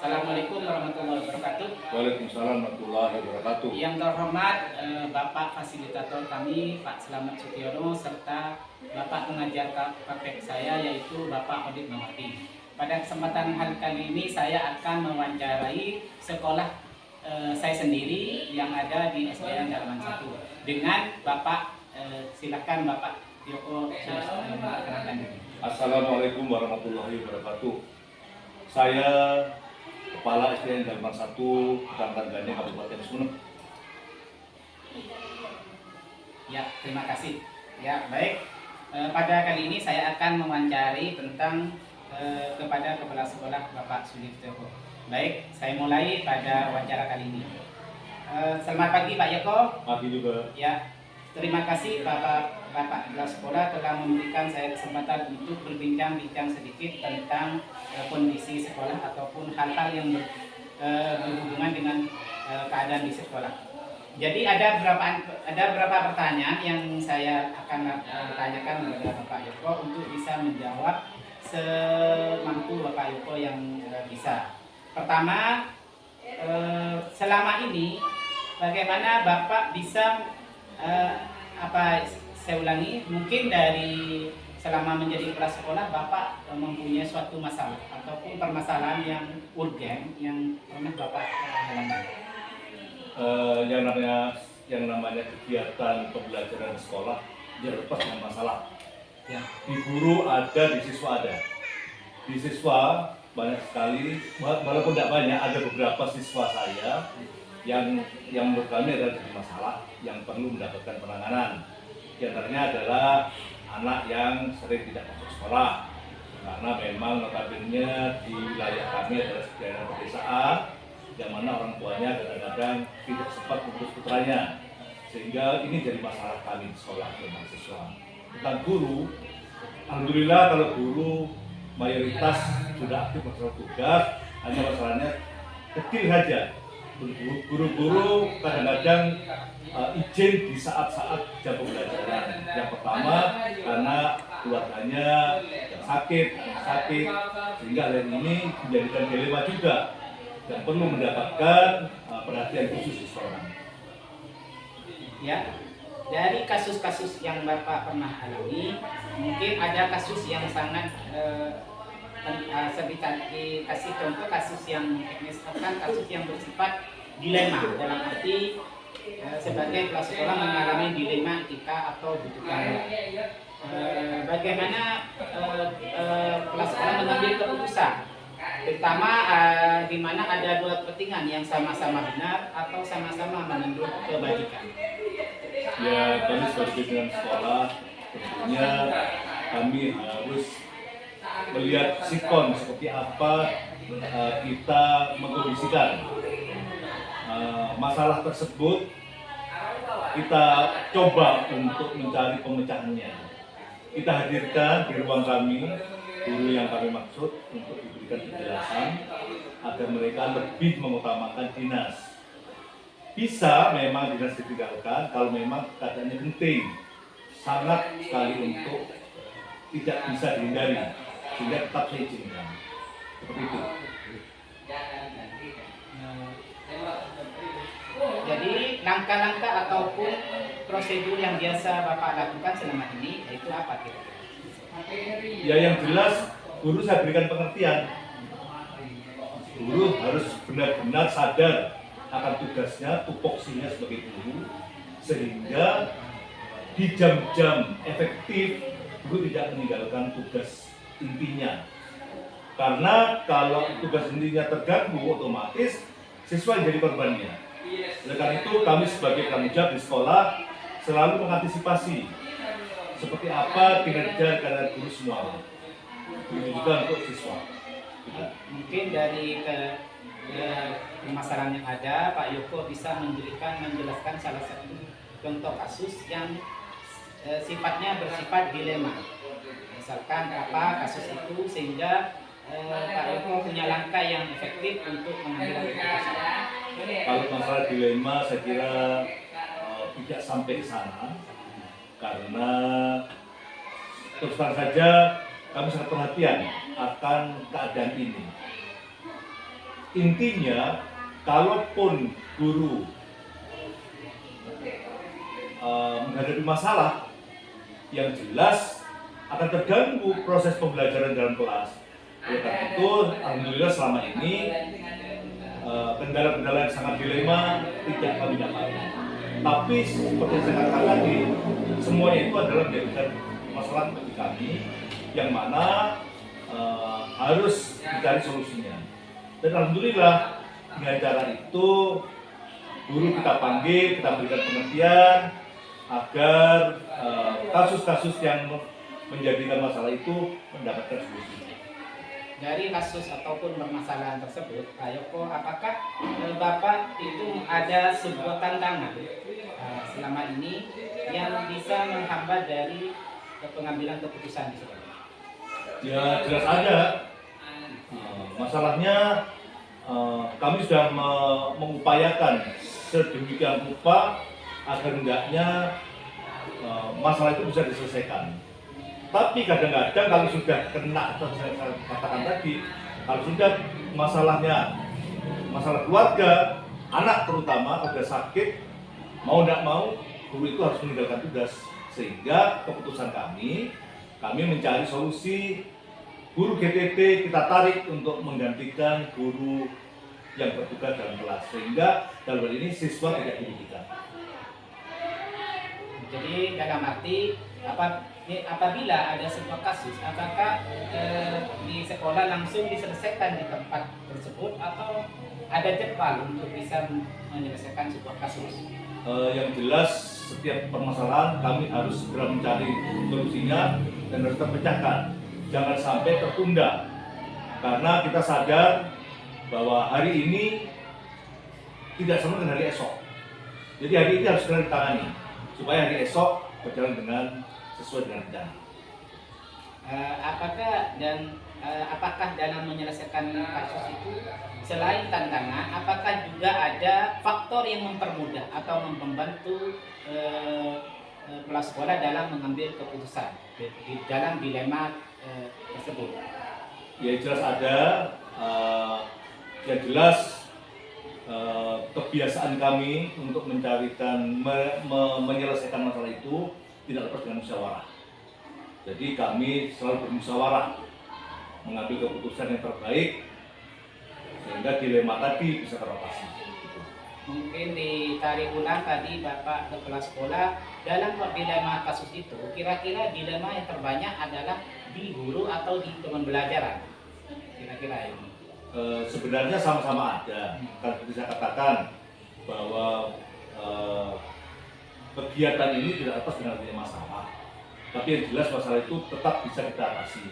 Assalamualaikum warahmatullahi wabarakatuh. Waalaikumsalam warahmatullahi wabarakatuh. Yang terhormat Bapak Fasilitator kami Pak Slamet Sutiono serta Bapak pengajar KPK saya yaitu Bapak Odit Mawati. Pada kesempatan kali ini saya akan mewawancarai sekolah saya sendiri yang ada di SDN Dalaman 1 dengan Bapak silakan Bapak Joko memperkenalkan diri. Assalamualaikum warahmatullahi wabarakatuh. Saya Kepala SDN Dalaman 1 Kecamatan Gandeng Kabupaten Sumeneb. Ya, terima kasih. Ya, baik. Pada kali ini saya akan mewawancari tentang kepada Kepala Sekolah Bapak Sulifto. Baik, saya mulai pada wawancara kali ini. Selamat pagi Pak Yoko. Pagi juga. Ya, terima kasih Bapak Kepala Sekolah telah memberikan saya kesempatan untuk berbincang-bincang sedikit tentang kondisi sekolah ataupun hal-hal yang berhubungan dengan keadaan di sekolah. Jadi ada beberapa pertanyaan yang saya akan tanyakan kepada Bapak Yoko untuk bisa menjawab semampu Bapak Yoko yang bisa. Pertama, selama ini bagaimana Bapak bisa saya ulangi, mungkin dari selama menjadi kepala sekolah Bapak mempunyai suatu masalah ataupun permasalahan yang urgen yang pernah Bapak alami. Yang namanya kegiatan pembelajaran di sekolah tidak lepas dengan masalah. Ya. Di guru ada, di siswa ada. Di siswa banyak sekali, walaupun tidak banyak, ada beberapa siswa saya yang menurut kami adalah jadi masalah yang perlu mendapatkan penanganan. Di antaranya adalah anak yang sering tidak masuk sekolah karena memang notabene di wilayah kami adalah daerah pedesaan yang mana orang tuanya kadang-kadang tidak sempat mengurus putranya, sehingga ini jadi masalah kami di sekolah dan siswa. Tentang guru, alhamdulillah kalau guru mayoritas sudah aktif masalah tugas, hanya masalahnya kecil saja. Guru-guru kadang-kadang izin di saat-saat jam pembelajaran. Yang pertama karena keluarganya yang sakit, sehingga hal ini menjadikan dilema juga dan perlu mendapatkan perhatian khusus di sekolah. Ya, dari kasus-kasus yang Bapak pernah alami, mungkin ada kasus yang sangat dikasih contoh kasus yang misalkan kasus yang bersifat dilema dalam arti sebagai kepala sekolah mengalami dilema etika atau butuh bagaimana kepala sekolah mengambil keputusan terutama di mana ada dua kepentingan yang sama-sama benar atau sama-sama menunjuk kebajikan. Ya, kami sebagai pimpinan sekolah tentunya kami harus melihat sikon seperti apa kita mengkondisikan masalah tersebut. Kita coba untuk mencari pemecahannya. Kita hadirkan di ruang kami guru yang kami maksud untuk diberikan penjelasan agar mereka lebih mengutamakan dinas. Bisa memang dinas ditinggalkan kalau memang keadaannya penting, sangat sekali untuk tidak bisa dihindari, sehingga tetap saya izinkan. Seperti itu. Jadi langkah-langkah ataupun prosedur yang biasa Bapak lakukan selama ini itu apa kira-kira? Ya, yang jelas guru saya berikan pengertian. Guru harus benar-benar sadar akan tugasnya, tupoksinya sebagai guru, sehingga di jam-jam efektif guru tidak meninggalkan tugas intinya. Karena kalau tugas intinya terganggu, otomatis siswa yang jadi korbannya. Oleh karena itu kami sebagai penanggung jawab di sekolah selalu mengantisipasi seperti apa kinerja guru semua. Begitu juga untuk siswa. Mungkin dari permasalahan yang ada, Pak Yoko bisa menjelaskan salah satu contoh kasus yang sifatnya bersifat dilema. Misalkan apa kasus itu sehingga Pak Yoko punya langkah yang efektif untuk mengambil keputusan. Kalau masalah dilema saya kira tidak sampai ke sana, karena terus terang saja kami sangat perhatian akan keadaan ini. Intinya, kalaupun guru menghadapi masalah yang jelas akan terganggu proses pembelajaran dalam kelas. Oleh karena itu, alhamdulillah selama ini kendala-kendala yang sangat dilema tidak kami dapati. Tapi seperti yang saya katakan tadi, semuanya itu adalah menjadikan masalah bagi kami yang mana harus dicari solusinya. Dan alhamdulillah dengan cara itu guru kita panggil, kita berikan pengertian agar kasus-kasus yang menjadikan masalah itu mendapatkan solusi. Dari kasus ataupun permasalahan tersebut, Pak Yoko, apakah Bapak itu ada sebuah tantangan selama ini yang bisa menghambat dari pengambilan keputusan di sekolah? Ya jelas ada. Masalahnya kami sudah mengupayakan sedemikian rupa agar hendaknya masalah itu bisa diselesaikan. Tapi kadang-kadang kalau sudah kena, atau saya katakan tadi, kalau sudah masalahnya masalah keluarga, anak terutama sudah sakit, mau tidak mau guru itu harus meninggalkan tugas. Sehingga keputusan kami mencari solusi guru GTT kita tarik untuk menggantikan guru yang bertugas dalam kelas, sehingga dalam hal ini siswa tidak dirugikan. Jadi dalam arti apabila ada sebuah kasus, apakah di sekolah langsung diselesaikan di tempat tersebut atau ada jadwal untuk bisa menyelesaikan sebuah kasus? Yang jelas setiap permasalahan kami harus segera mencari solusinya dan harus terpecahkan. Jangan sampai tertunda, karena kita sadar bahwa hari ini tidak sama dengan hari esok. Jadi hari ini harus segera ditangani supaya hari esok berjalan dengan sesuai dengan rencana. Apakah dalam menyelesaikan kasus itu selain tantangan, apakah juga ada faktor yang mempermudah atau membantu kepala sekolah dalam mengambil keputusan di dalam dilema tersebut? Ya jelas ada. Yang jelas kebiasaan kami untuk menyelesaikan masalah itu tidak lepas dengan musyawarah. Jadi kami selalu bermusyawarah mengambil keputusan yang terbaik sehingga dilema tadi bisa teratasi. Mungkin ditarik ulang tadi Bapak kepala sekolah, dalam dilema kasus itu kira-kira dilema yang terbanyak adalah di guru atau di teman belajaran? Kira-kira ini. Sebenarnya sama-sama ada. Kan seperti saya katakan bahwa kegiatan ini tidak lepas dengan adanya masalah. Tapi yang jelas masalah itu tetap bisa kita atasi.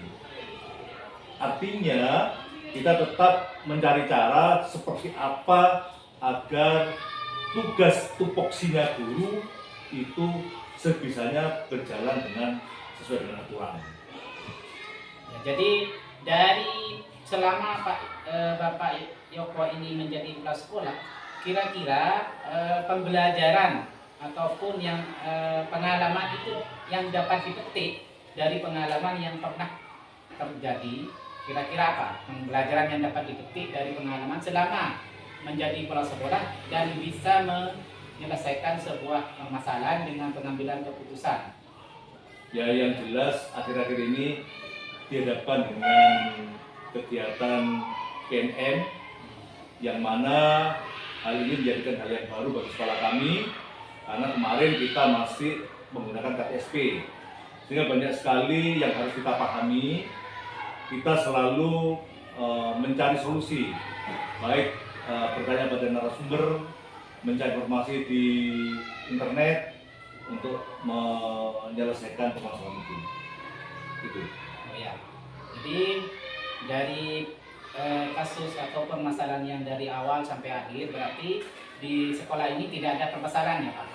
Artinya kita tetap mencari cara seperti apa agar tugas tupoksinya guru itu sebisanya berjalan dengan sesuai dengan aturan. Ya, jadi dari selama Bapak Yoko ini menjadi kepala sekolah, kira-kira pembelajaran ataupun yang pengalaman itu yang dapat dipetik dari pengalaman yang pernah terjadi, kira-kira apa pembelajaran yang dapat dipetik dari pengalaman selama menjadi kepala sekolah dan bisa menyelesaikan sebuah permasalahan dengan pengambilan keputusan? Ya yang jelas akhir-akhir ini dihadapkan dengan kegiatan PNM yang mana hal ini menjadikan hal yang baru bagi sekolah kami, karena kemarin kita masih menggunakan KTSP, sehingga banyak sekali yang harus kita pahami. Kita selalu mencari solusi, baik bertanya pada narasumber, mencari informasi di internet untuk menyelesaikan permasalahan itu. Gitu. Oh ya, jadi dari kasus kasus atau permasalahan yang dari awal sampai akhir, berarti di sekolah ini tidak ada permasalahan ya Pak?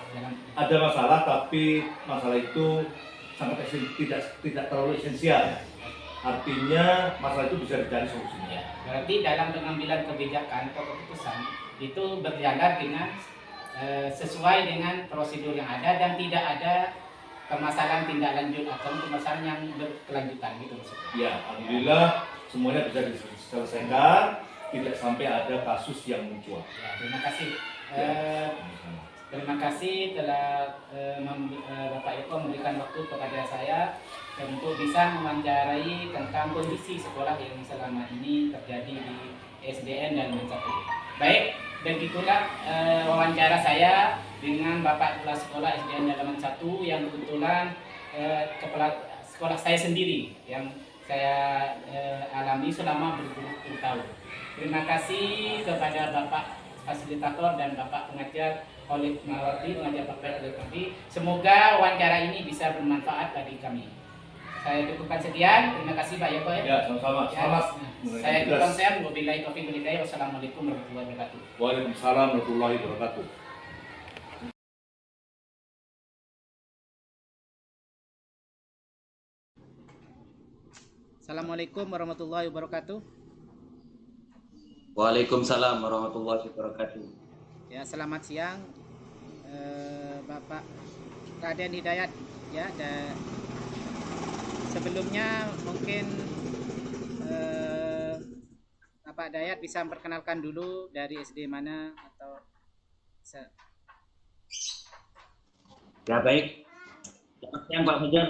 Ada masalah, tapi masalah itu sangat tidak terlalu esensial. Artinya masalah itu bisa dicari solusinya. Ya, berarti dalam pengambilan kebijakan atau keputusan itu berjalan dengan sesuai dengan prosedur yang ada dan tidak ada permasalahan tindak lanjut atau permasalahan yang berkelanjutan gitu maksudnya. Ya, alhamdulillah semuanya bisa diselesaikan, tidak sampai ada kasus yang muncul. Ya, terima kasih. Ya, Terima kasih telah Bapak Eko memberikan waktu kepada saya untuk bisa mewawancarai tentang kondisi sekolah yang selama ini terjadi di SDN dan Satu. Baik, begitulah wawancara saya dengan Bapak Kepala Sekolah SDN Dalaman 1 yang kebetulan kepala sekolah saya sendiri yang saya alami selama berpuluh-puluh tahun. Terima kasih kepada Bapak Fasilitator dan Bapak Pengajar Oleh Mawardi, pengajar Bapak Oleh. Semoga wawancara ini bisa bermanfaat bagi kami. Saya cukupkan sekian. Terima kasih Pak Yoko. Ya, sama-sama. Selamat. Saya Tukang Sam. Wabillahi taufiq wal hidayah. Wassalamualaikum warahmatullahi wabarakatuh. Waalaikumsalam warahmatullahi wabarakatuh. Assalamualaikum warahmatullahi wabarakatuh. Waalaikumsalam warahmatullahi wabarakatuh. Ya, selamat siang Bapak Raden Hidayat ya. Dan sebelumnya mungkin Bapak Dayat bisa memperkenalkan dulu dari SD mana atau Ya baik. Selamat siang Pak Fajar.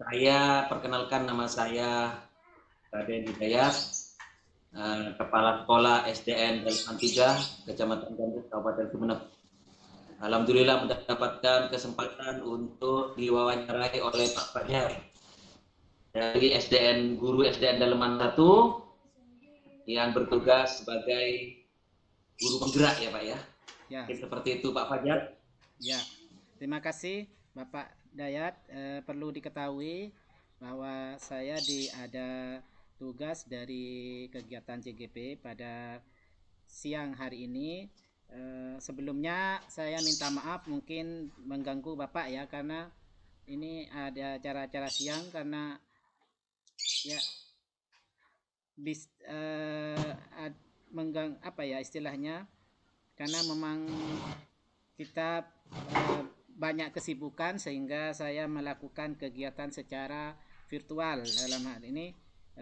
Saya perkenalkan, nama saya Raden Hidayat, Kepala Sekolah SDN Dalaman 3, Kecamatan Gambut, Kabupaten Sumeneb. Alhamdulillah mendapatkan kesempatan untuk diwawancarai oleh Pak Fajar dari guru SDN Dalaman 1 yang bertugas sebagai guru penggerak ya Pak ya. ya. Seperti itu Pak Fajar. Ya, terima kasih Bapak Dayat. Perlu diketahui bahwa saya ada tugas dari kegiatan CGP pada siang hari ini. Sebelumnya saya minta maaf mungkin mengganggu Bapak ya, karena ini ada acara-acara siang karena ya apa ya istilahnya, karena memang kita banyak kesibukan sehingga saya melakukan kegiatan secara virtual, dalam hal ini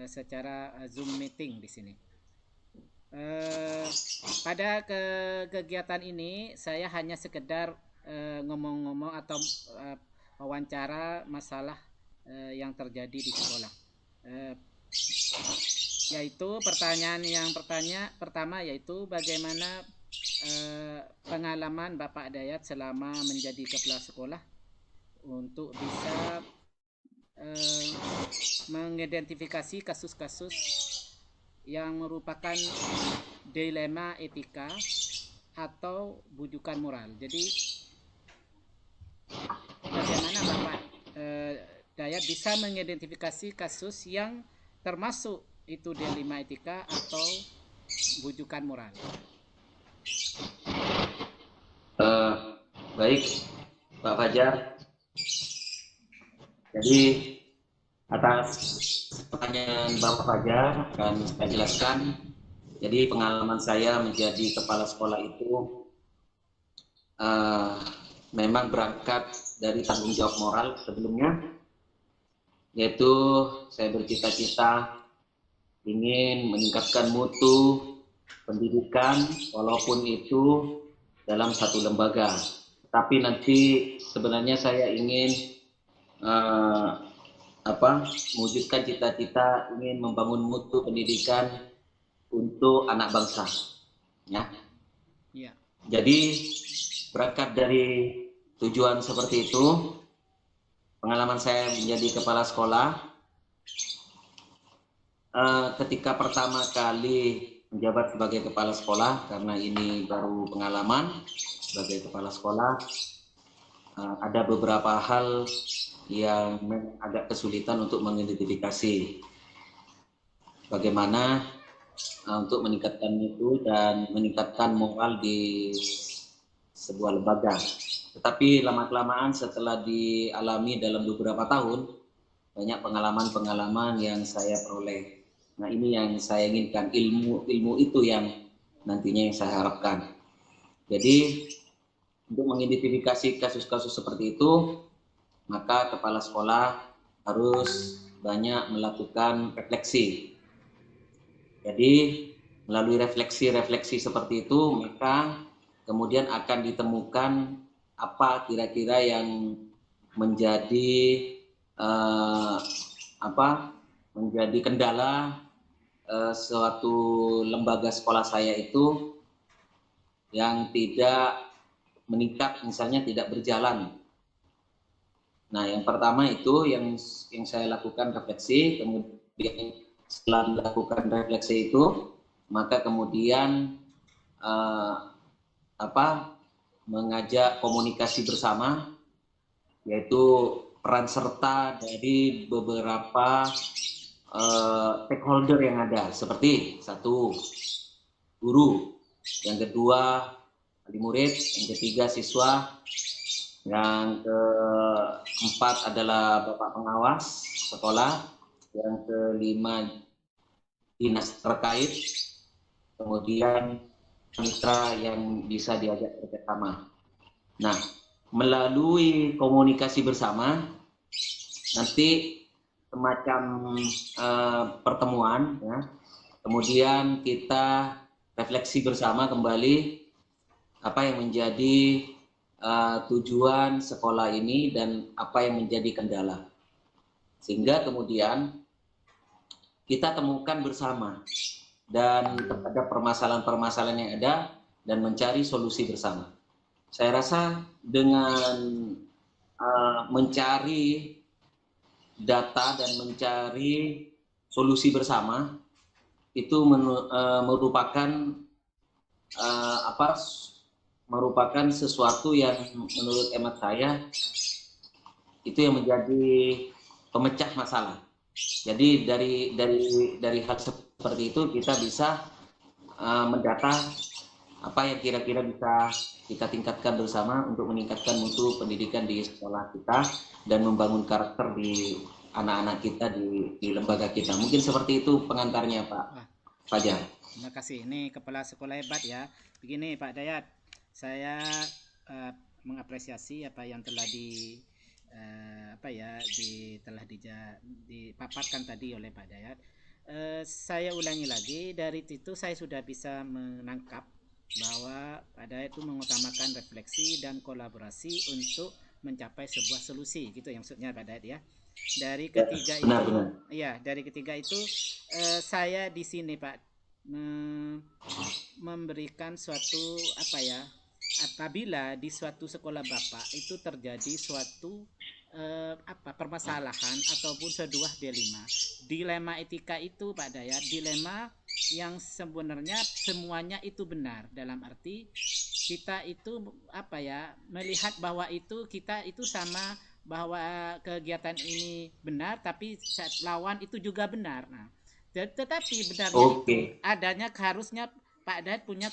secara Zoom meeting di sini. Pada kegiatan ini saya hanya sekedar ngomong-ngomong atau wawancara masalah yang terjadi di sekolah. Yaitu pertanyaan yang pertama yaitu bagaimana pengalaman Bapak Dayat selama menjadi kepala sekolah untuk bisa mengidentifikasi kasus-kasus yang merupakan dilema etika atau bujukan moral. Jadi bagaimana Bapak Dayat bisa mengidentifikasi kasus yang termasuk itu dilema etika atau bujukan moral? Baik Pak Fajar, jadi atas pertanyaan Bapak Fajar akan saya jelaskan. Jadi pengalaman saya menjadi kepala sekolah itu memang berangkat dari tanggung jawab moral sebelumnya, yaitu saya bercita-cita ingin meningkatkan mutu pendidikan walaupun itu dalam satu lembaga. Tapi nanti sebenarnya saya ingin mewujudkan cita-cita ingin membangun mutu pendidikan untuk anak bangsa. Ya. Ya. Jadi berangkat dari tujuan seperti itu, pengalaman saya menjadi kepala sekolah, ketika pertama kali menjabat sebagai kepala sekolah, karena ini baru pengalaman sebagai kepala sekolah, ada beberapa hal yang agak kesulitan untuk mengidentifikasi. bagaimana untuk meningkatkan itu dan meningkatkan moral di sebuah lembaga. Tetapi lama-kelamaan setelah dialami dalam beberapa tahun, banyak pengalaman-pengalaman yang saya peroleh. Nah, ini yang saya inginkan, ilmu itu yang nantinya yang saya harapkan. Jadi, untuk mengidentifikasi kasus-kasus seperti itu, maka kepala sekolah harus banyak melakukan refleksi. Jadi, melalui refleksi-refleksi seperti itu, maka kemudian akan ditemukan apa kira-kira yang menjadi menjadi kendala suatu lembaga sekolah saya itu yang tidak meningkat, misalnya tidak berjalan. Nah, yang pertama itu yang saya lakukan refleksi, kemudian setelah dilakukan refleksi itu, maka kemudian mengajak komunikasi bersama, yaitu peran serta dari beberapa stakeholder yang ada, seperti satu, guru, yang kedua, wali murid, yang ketiga, siswa, yang keempat adalah bapak pengawas sekolah, yang kelima, dinas terkait, kemudian mitra yang bisa diajak bersama. Nah, melalui komunikasi bersama, nanti semacam pertemuan, ya. Kemudian kita refleksi bersama kembali apa yang menjadi tujuan sekolah ini dan apa yang menjadi kendala. Sehingga kemudian kita temukan bersama dan terhadap permasalahan-permasalahan yang ada dan mencari solusi bersama. Saya rasa dengan mencari data dan mencari solusi bersama itu merupakan sesuatu yang menurut hemat saya itu yang menjadi pemecah masalah. Jadi dari hal seperti itu kita bisa mendata apa yang kira-kira bisa kita tingkatkan bersama untuk meningkatkan mutu pendidikan di sekolah kita dan membangun karakter di anak-anak kita di lembaga kita. Mungkin seperti itu pengantarnya, Pak Fajar. Terima kasih. Ini kepala sekolah hebat ya. Begini Pak Dayat, saya mengapresiasi apa yang telah dipaparkan tadi oleh Pak Dayat. Saya ulangi lagi, dari itu saya sudah bisa menangkap bahwa Pak Dayat itu mengutamakan refleksi dan kolaborasi untuk mencapai sebuah solusi, gitu yang maksudnya Pak Dayat ya. Dari ketiga itu, ya dari ketiga itu saya di sini Pak memberikan suatu apabila di suatu sekolah Bapak itu terjadi suatu permasalahan ataupun sebuah dilema etika itu Pak Dayat, dilema yang sebenarnya semuanya itu benar, dalam arti kita itu melihat bahwa itu kita itu sama, bahwa kegiatan ini benar tapi lawan itu juga benar. Nah, tetapi benarnya itu adanya harusnya Pak Dayat punya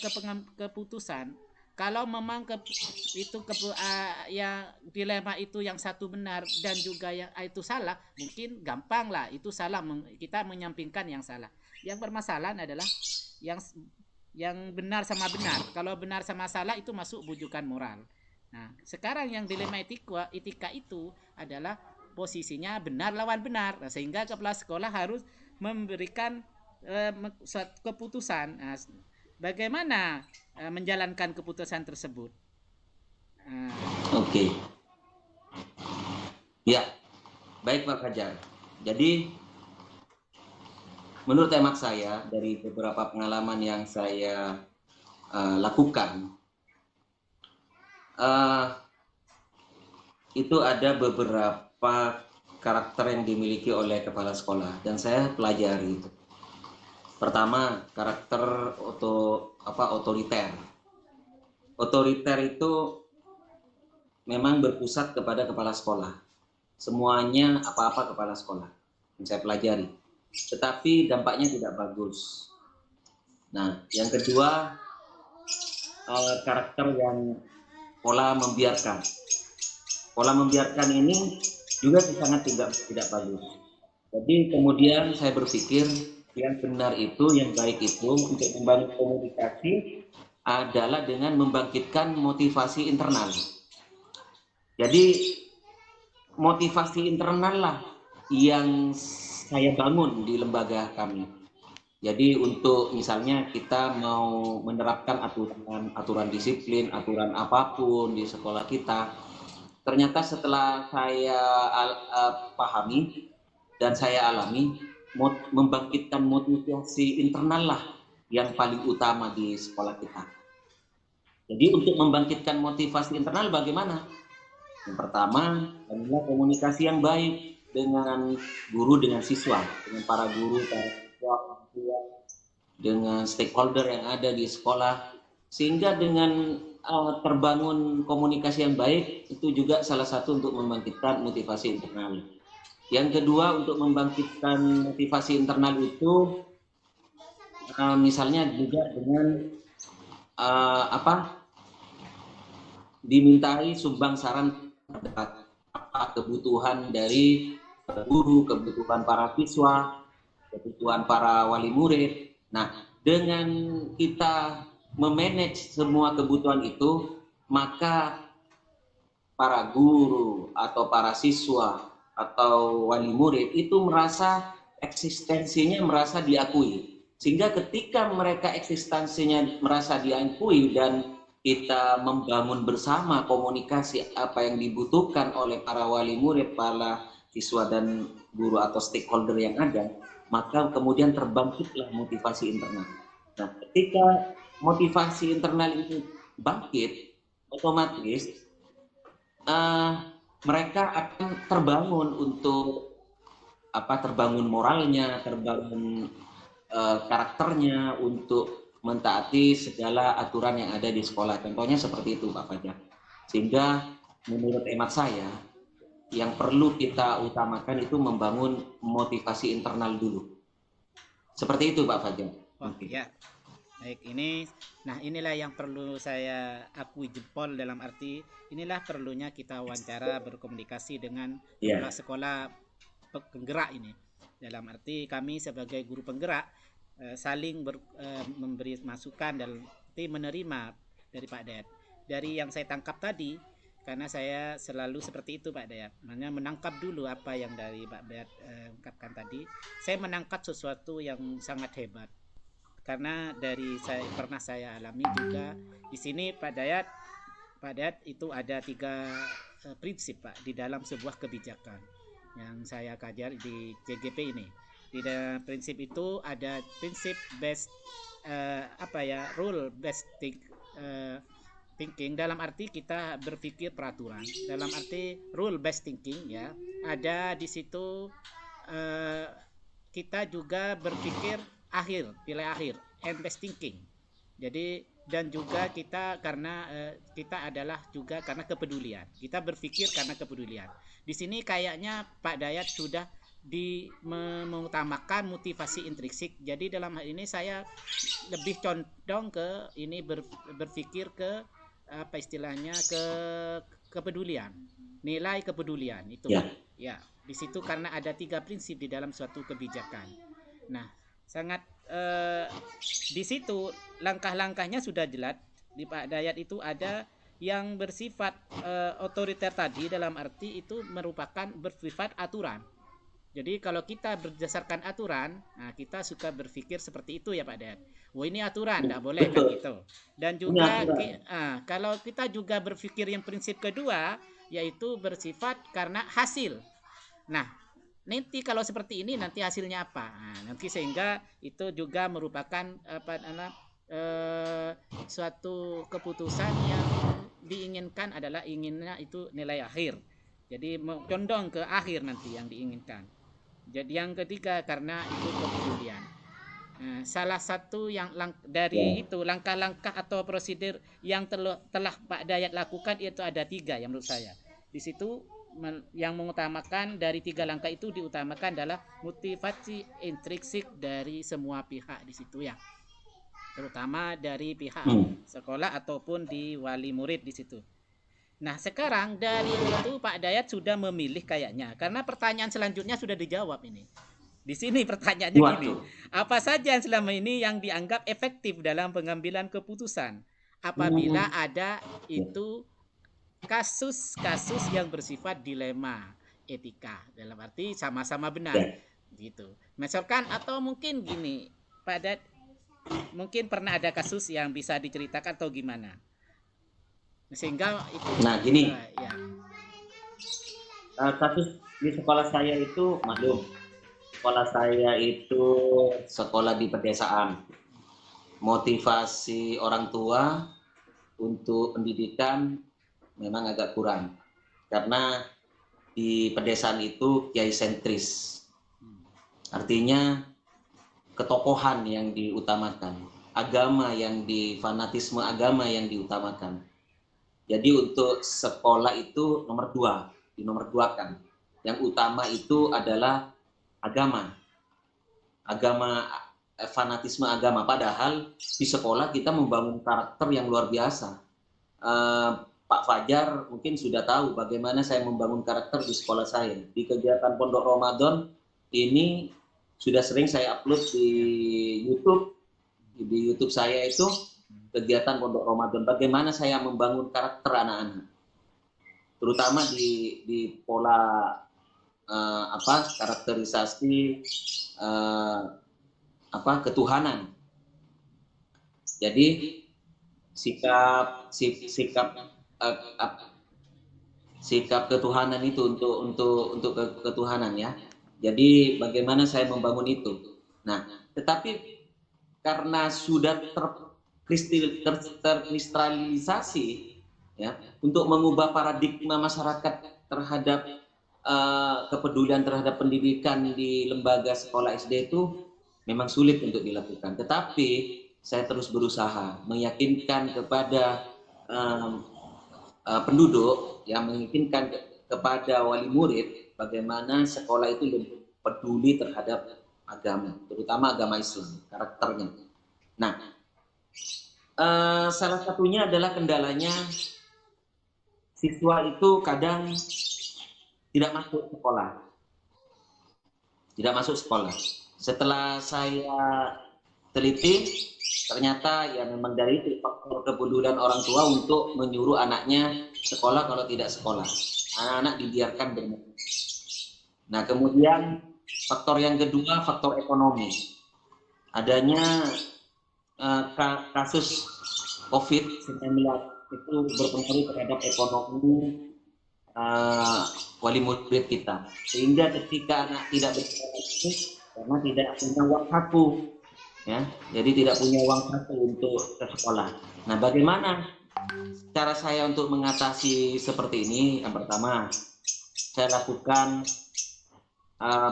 keputusan. Kalau memang dilema itu yang satu benar dan juga yang itu salah, mungkin gampang lah itu salah, kita menyampingkan yang salah. Yang bermasalah adalah yang benar sama benar. Kalau benar sama salah itu masuk bujukan moral. Nah, sekarang yang dilema etika itu adalah posisinya benar lawan benar. Nah, sehingga kepala sekolah harus memberikan keputusan. Nah, bagaimana menjalankan keputusan tersebut? Oke. Ya, baik Pak Fajar. Jadi, menurut hemat saya dari beberapa pengalaman yang saya lakukan, itu ada beberapa karakter yang dimiliki oleh kepala sekolah dan saya pelajari itu. Pertama, karakter otoriter. Otoriter itu memang berpusat kepada kepala sekolah. Semuanya apa-apa kepala sekolah yang saya pelajari. tetapi dampaknya tidak bagus. Nah, yang kedua, karakter yang pola membiarkan. Pola membiarkan ini juga sangat tidak bagus. Jadi kemudian saya berpikir yang benar itu, yang baik itu untuk membangun komunikasi adalah dengan membangkitkan motivasi internal. Jadi motivasi internal lah yang saya bangun di lembaga kami. Jadi untuk misalnya kita mau menerapkan aturan disiplin, aturan apapun di sekolah kita, ternyata setelah saya pahami dan saya alami, membangkitkan motivasi internal lah yang paling utama di sekolah kita. Jadi untuk membangkitkan motivasi internal bagaimana? Yang pertama adalah komunikasi yang baik dengan guru, dengan siswa, dengan para guru, para siswa, dengan stakeholder yang ada di sekolah, sehingga dengan terbangun komunikasi yang baik itu juga salah satu untuk membangkitkan motivasi internal. Yang kedua, untuk membangkitkan motivasi internal itu misalnya juga dengan dimintai sumbang saran terhadap kebutuhan dari guru, kebutuhan para siswa, kebutuhan para wali murid. Nah, dengan kita memanage semua kebutuhan itu, maka para guru atau para siswa atau wali murid itu merasa eksistensinya merasa diakui. Sehingga ketika mereka eksistensinya merasa diakui dan kita membangun bersama komunikasi apa yang dibutuhkan oleh para wali murid, para siswa dan guru atau stakeholder yang ada, maka kemudian terbangkitlah motivasi internal. Nah, ketika motivasi internal itu bangkit, otomatis mereka akan terbangun untuk terbangun moralnya, terbangun karakternya untuk mentaati segala aturan yang ada di sekolah. Contohnya seperti itu, Pak Fajar. Sehingga menurut hemat saya, yang perlu kita utamakan itu membangun motivasi internal dulu. Seperti itu, Pak Fajar. Ya, baik. Inilah yang perlu saya akui jempol, dalam arti inilah perlunya kita wawancara, berkomunikasi dengan sekolah penggerak ini. Dalam arti kami sebagai guru penggerak saling memberi masukan dan menerima dari Pak Dayat. Dari yang saya tangkap tadi, karena saya selalu seperti itu Pak Dayat, makanya menangkap dulu apa yang dari Pak Dayat ungkapkan tadi. Saya menangkap sesuatu yang sangat hebat, karena dari pernah saya alami juga di sini Pak Dayat itu ada 3 prinsip Pak di dalam sebuah kebijakan yang saya kajar di CGP ini. Di dalam prinsip itu ada prinsip based rule based thinking, dalam arti kita berpikir peraturan, dalam arti rule based thinking ya. Ada di situ kita juga berpikir nilai akhir, end based thinking. Jadi dan juga kita karena kita adalah juga karena kepedulian. Kita berpikir karena kepedulian. Di sini kayaknya Pak Dayat sudah mengutamakan motivasi intrinsik. Jadi dalam hal ini saya lebih condong ke ini berpikir ke apa istilahnya ke kepedulian, nilai kepedulian itu. Ya, di situ karena ada 3 prinsip di dalam suatu kebijakan. Nah, sangat di situ langkah-langkahnya sudah jelas. Di Pak Dayat itu ada yang bersifat otoriter tadi, dalam arti itu merupakan bersifat aturan. Jadi kalau kita berdasarkan aturan, nah kita suka berpikir seperti itu ya Pak Dayat. Wah ini aturan, tidak boleh kan gitu. Dan juga kalau kita juga berpikir yang prinsip kedua, yaitu bersifat karena hasil. Nah, nanti kalau seperti ini nanti hasilnya apa? Nah, nanti sehingga itu juga merupakan suatu keputusan yang diinginkan adalah inginnya itu nilai akhir. Jadi condong ke akhir nanti yang diinginkan. Jadi yang ketiga karena itu kepedulian. Nah, salah satu yang dari itu langkah-langkah atau prosedur yang telah Pak Dayat lakukan itu ada 3 yang menurut saya. Di situ yang mengutamakan dari 3 langkah itu diutamakan adalah motivasi intrinsik dari semua pihak di situ ya, terutama dari pihak sekolah ataupun di wali murid di situ. Nah sekarang dari itu Pak Dayat sudah memilih kayaknya, karena pertanyaan selanjutnya sudah dijawab ini. Di sini pertanyaannya gini, apa saja yang selama ini yang dianggap efektif dalam pengambilan keputusan apabila ada itu kasus-kasus yang bersifat dilema etika, dalam arti sama-sama benar gitu. Misalkan atau mungkin gini, pada mungkin pernah ada kasus yang bisa diceritakan atau gimana? Sehingga itu gini. Ya. Kasus di sekolah saya itu maklum. Sekolah saya itu sekolah di pedesaan. Motivasi orang tua untuk pendidikan memang agak kurang, karena di pedesaan itu kiai sentris, artinya ketokohan yang diutamakan, fanatisme agama yang diutamakan. Jadi untuk sekolah itu nomor 2, dinomorduakan. Yang utama itu adalah fanatisme agama. Padahal di sekolah kita membangun karakter yang luar biasa. Pak Fajar mungkin sudah tahu bagaimana saya membangun karakter di sekolah saya. Di kegiatan Pondok Ramadan ini sudah sering saya upload di YouTube. Di YouTube saya itu kegiatan Pondok Ramadan. Bagaimana saya membangun karakter anak-anak, terutama di pola karakterisasi ketuhanan. Jadi sikap ketuhanan itu untuk ketuhanan ya. Jadi bagaimana saya membangun itu. Nah, tetapi karena sudah terkristalisasi ya, untuk mengubah paradigma masyarakat terhadap kepedulian terhadap pendidikan di lembaga sekolah SD itu memang sulit untuk dilakukan. Tetapi saya terus berusaha meyakinkan kepada penduduk, yang meyakinkan kepada wali murid bagaimana sekolah itu lebih peduli terhadap agama, terutama agama Islam, karakternya. Nah, salah satunya adalah kendalanya siswa itu kadang tidak masuk sekolah. Setelah saya teliti, ternyata ya memang dari itu faktor kepedulian orang tua untuk menyuruh anaknya sekolah kalau tidak sekolah. Anak-anak dibiarkan bermain. Nah, kemudian faktor yang kedua, faktor ekonomi. Adanya kasus COVID-19 itu berpengaruh terhadap ekonomi wali murid kita, sehingga ketika anak tidak bersekolah karena tidak punya uang saku ya, jadi tidak punya uang saku untuk ke sekolah. Nah, bagaimana cara saya untuk mengatasi seperti ini? Yang pertama, saya lakukan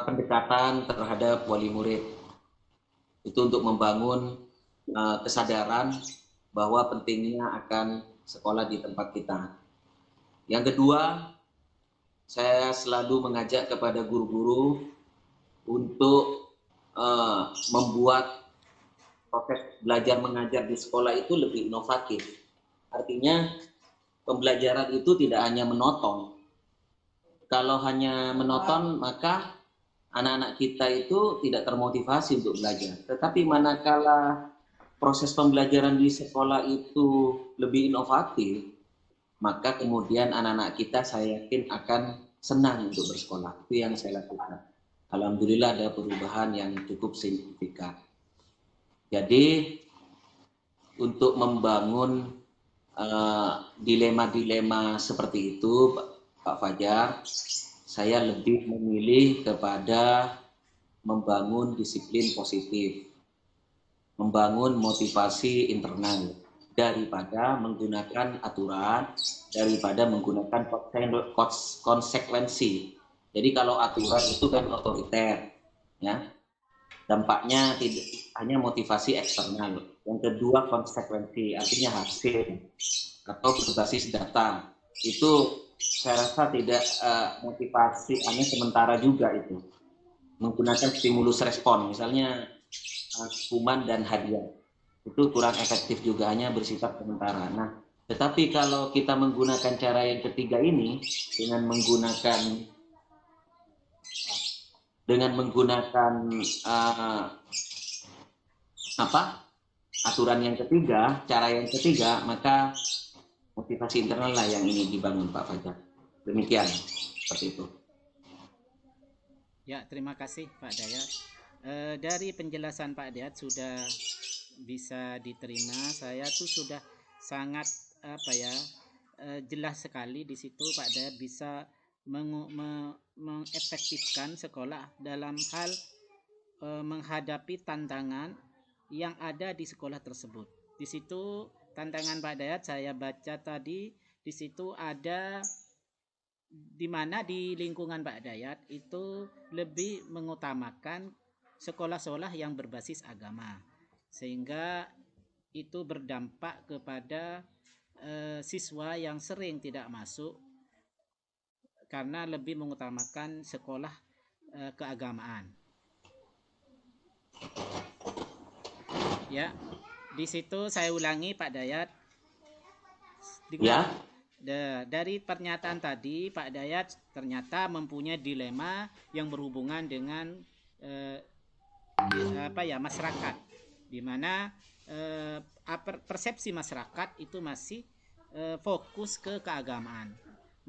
pendekatan terhadap wali murid itu untuk membangun kesadaran bahwa pentingnya akan sekolah di tempat kita. Yang kedua, saya selalu mengajak kepada guru-guru untuk membuat proses belajar mengajar di sekolah itu lebih inovatif. Artinya pembelajaran itu tidak hanya menonton. Kalau hanya menonton, maka anak-anak kita itu tidak termotivasi untuk belajar. Tetapi manakala proses pembelajaran di sekolah itu lebih inovatif, maka kemudian anak-anak kita saya yakin akan senang untuk bersekolah. Itu yang saya lakukan. Alhamdulillah ada perubahan yang cukup signifikan. Jadi untuk membangun dilema-dilema seperti itu, Pak Fajar, saya lebih memilih kepada membangun disiplin positif, membangun motivasi internal, daripada menggunakan aturan, daripada menggunakan konsekuensi. Jadi kalau aturan itu kan otoriter, ya, dampaknya tidak hanya motivasi eksternal. Yang kedua konsekuensi, artinya hasil atau berbasis data. Itu saya rasa tidak motivasi hanya sementara juga itu. Menggunakan stimulus respon, misalnya hukuman dan hadiah. Itu kurang efektif juga, hanya bersifat sementara. Nah, tetapi kalau kita menggunakan cara yang ketiga ini dengan menggunakan aturan yang ketiga, cara yang ketiga, maka motivasi internal lah yang ini dibangun, Pak Fajar. Demikian, seperti itu. Ya, terima kasih Pak Dayat. Dari penjelasan Pak Dayat sudah bisa diterima. Saya tuh sudah sangat jelas sekali di situ Pak Dayat bisa mengefektifkan sekolah dalam hal menghadapi tantangan yang ada di sekolah tersebut. Di situ tantangan Pak Dayat saya baca tadi, di situ ada di mana di lingkungan Pak Dayat itu lebih mengutamakan sekolah-sekolah yang berbasis agama, sehingga itu berdampak kepada siswa yang sering tidak masuk karena lebih mengutamakan sekolah keagamaan. Ya, di situ saya ulangi Pak Dayat. Ya. Dari pernyataan tadi Pak Dayat ternyata mempunyai dilema yang berhubungan dengan masyarakat, di mana persepsi masyarakat itu masih fokus ke keagamaan.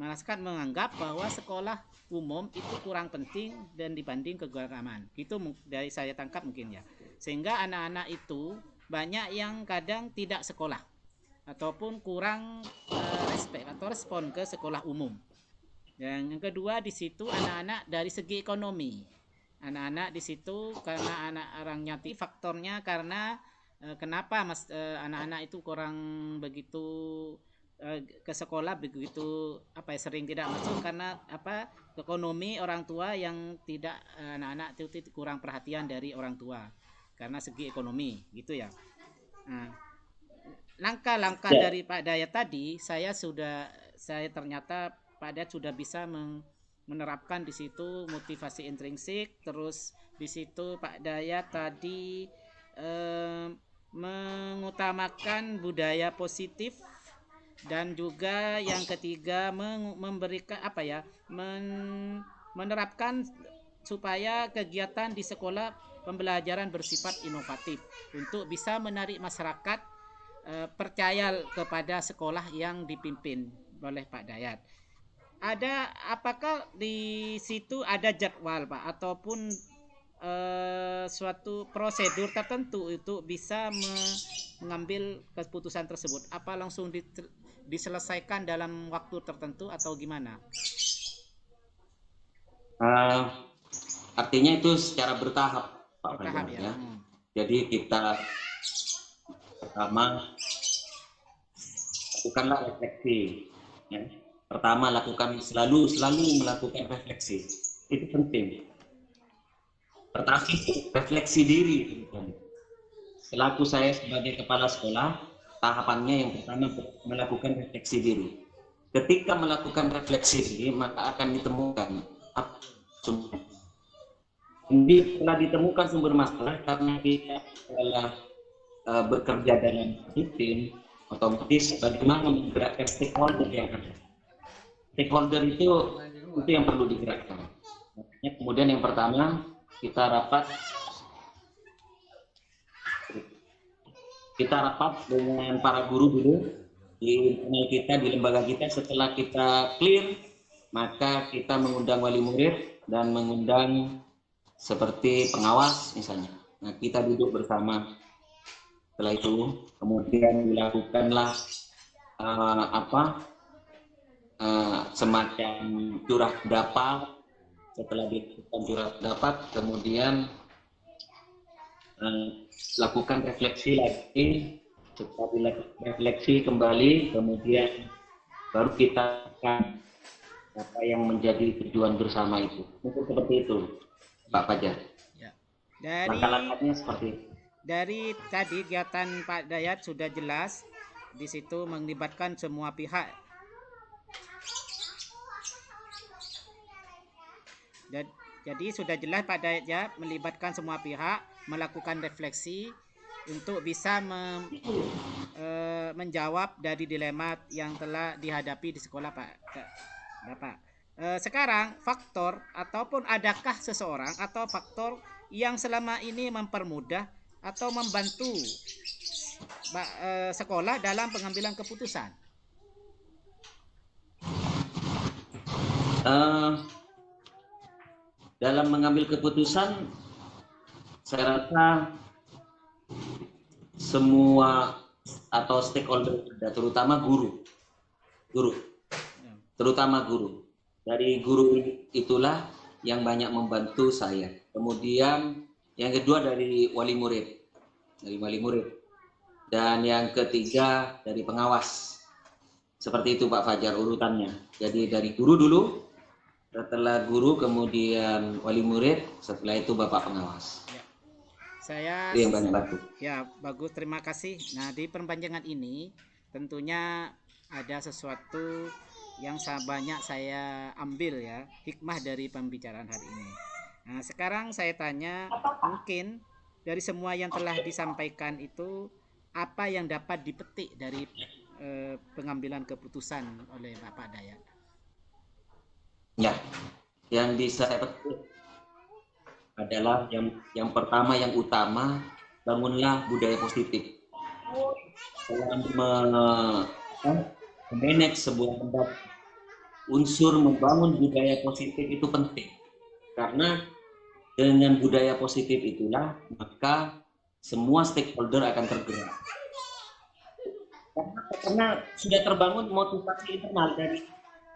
Masyarakat menganggap bahwa sekolah umum itu kurang penting dan dibanding keagamaan. Itu dari saya tangkap mungkin ya. Sehingga anak-anak itu banyak yang kadang tidak sekolah ataupun kurang respon ke sekolah umum. Dan yang kedua di situ anak-anak dari segi ekonomi. Anak-anak di situ karena anak orangnya faktornya karena kenapa anak-anak itu kurang begitu ke sekolah begitu sering tidak masuk karena ekonomi orang tua yang tidak anak-anak itu kurang perhatian dari orang tua karena segi ekonomi gitu ya. Nah, langkah-langkah dari Pak Dayat tadi saya ternyata Pak Dayat sudah bisa menerapkan di situ motivasi intrinsik, terus di situ Pak Dayat tadi mengutamakan budaya positif, dan juga yang ketiga memberikan menerapkan supaya kegiatan di sekolah pembelajaran bersifat inovatif untuk bisa menarik masyarakat percaya kepada sekolah yang dipimpin oleh Pak Dayat. Apakah di situ ada jadwal Pak ataupun suatu prosedur tertentu untuk bisa mengambil keputusan tersebut? Apa langsung diselesaikan dalam waktu tertentu atau gimana? Artinya itu secara bertahap Pak Bertahap ya. Jadi kita pertama lakukanlah refleksi ya. Pertama selalu melakukan refleksi, itu penting. Pertama refleksi diri. Selaku saya sebagai kepala sekolah, tahapannya yang pertama melakukan refleksi diri. Ketika melakukan refleksi diri, maka akan ditemukan setelah ditemukan sumber masalah karena kita adalah bekerja dalam tim, otomatis bagaimana menggerakkan stakeholder yang ada. Stakeholder itu yang perlu digerakkan. Makanya kemudian yang pertama kita rapat dengan para guru dulu di internal kita, di lembaga kita. Setelah kita clear, maka kita mengundang wali murid dan mengundang seperti pengawas misalnya. Nah, kita duduk bersama. Setelah itu kemudian dilakukanlah semacam curah pendapat. Setelah dilakukan curah pendapat, kemudian lakukan refleksi lagi. Setelah dilakukan refleksi kembali, kemudian baru kita akan apa yang menjadi tujuan bersama itu. Mungkin seperti itu, Pak Fajar. Ya. Langkah-langkahnya seperti itu. Dari tadi kegiatan Pak Dayat sudah jelas, di situ melibatkan semua pihak. Jadi sudah jelas Pak Dayat ya, melibatkan semua pihak, melakukan refleksi untuk bisa menjawab dari dilema yang telah dihadapi di sekolah Bapak. Sekarang faktor ataupun adakah seseorang atau faktor yang selama ini mempermudah atau membantu sekolah dalam pengambilan keputusan? Dalam mengambil keputusan, saya rasa semua atau stakeholder, terutama guru. Dari guru itulah yang banyak membantu saya. Kemudian yang kedua dari wali murid, dan yang ketiga dari pengawas. Seperti itu Pak Fajar urutannya. Jadi dari guru dulu, setelah guru kemudian wali murid, setelah itu Bapak pengawas. Saya itu yang banyak bantu. Ya, bagus, terima kasih. Nah, di perpanjangan ini tentunya ada sesuatu yang banyak saya ambil ya, hikmah dari pembicaraan hari ini. Nah, sekarang saya tanya, mungkin dari semua yang telah disampaikan itu, apa yang dapat dipetik dari pengambilan keputusan oleh Bapak Dayat? Ya, yang bisa saya petik adalah yang pertama, yang utama, bangunlah budaya positif. Dalam manage sebuah tempat, unsur membangun budaya positif itu penting. Karena dengan budaya positif itulah maka semua stakeholder akan tergerak. Karena sudah terbangun motivasi internal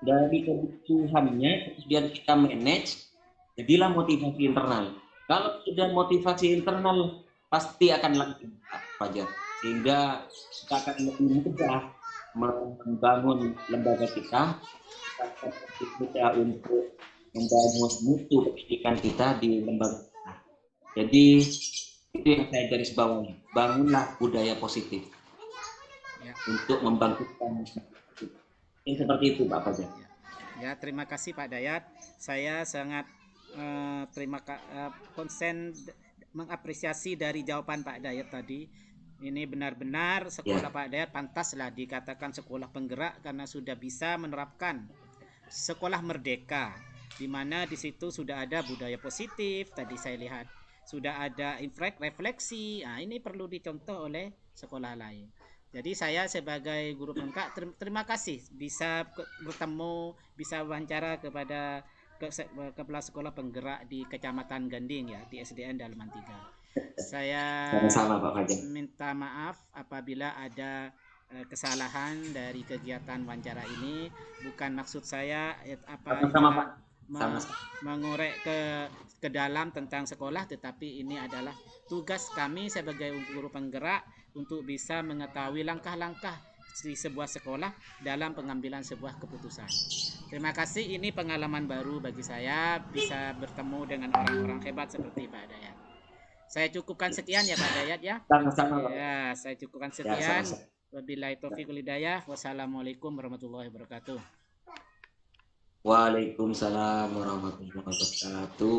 dari kebutuhannya, kemudian kita manage, jadilah motivasi internal. Kalau sudah motivasi internal pasti akan lanjut Fajar, sehingga kita akan lebih mudah membangun lembaga kita untuk membangun mutu pendidikan kita di lembaga kita. Jadi itu yang saya garis bawahi, bangunlah budaya positif ya, untuk membangkitkan. Ini seperti itu Pak Fajar. Ya, terima kasih Pak Dayat. Saya sangat konsen mengapresiasi dari jawaban Pak Dayat tadi. Ini benar-benar sekolah Pak Dayat pantaslah dikatakan sekolah penggerak karena sudah bisa menerapkan sekolah merdeka, di mana di situ sudah ada budaya positif. Tadi saya lihat sudah ada refleksi. Nah, ini perlu dicontoh oleh sekolah lain. Jadi saya sebagai guru penggerak terima kasih bisa bertemu, bisa wawancara kepada kepala sekolah penggerak di Kecamatan Ganding ya, di SDN Dalaman 3. Saya minta maaf apabila ada kesalahan dari kegiatan wawancara ini. Bukan maksud saya mengorek ke dalam tentang sekolah, tetapi ini adalah tugas kami sebagai guru penggerak untuk bisa mengetahui langkah-langkah di sebuah sekolah dalam pengambilan sebuah keputusan. Terima kasih, ini pengalaman baru bagi saya bisa bertemu dengan orang-orang hebat seperti Pak Dayat. Saya cukupkan sekian ya Pak Dayat ya. Sama-sama. Ya, saya cukupkan sekian. Wabillahi taufiq wal hidayah. Wassalamualaikum warahmatullahi wabarakatuh. Waalaikumsalam warahmatullahi wabarakatuh.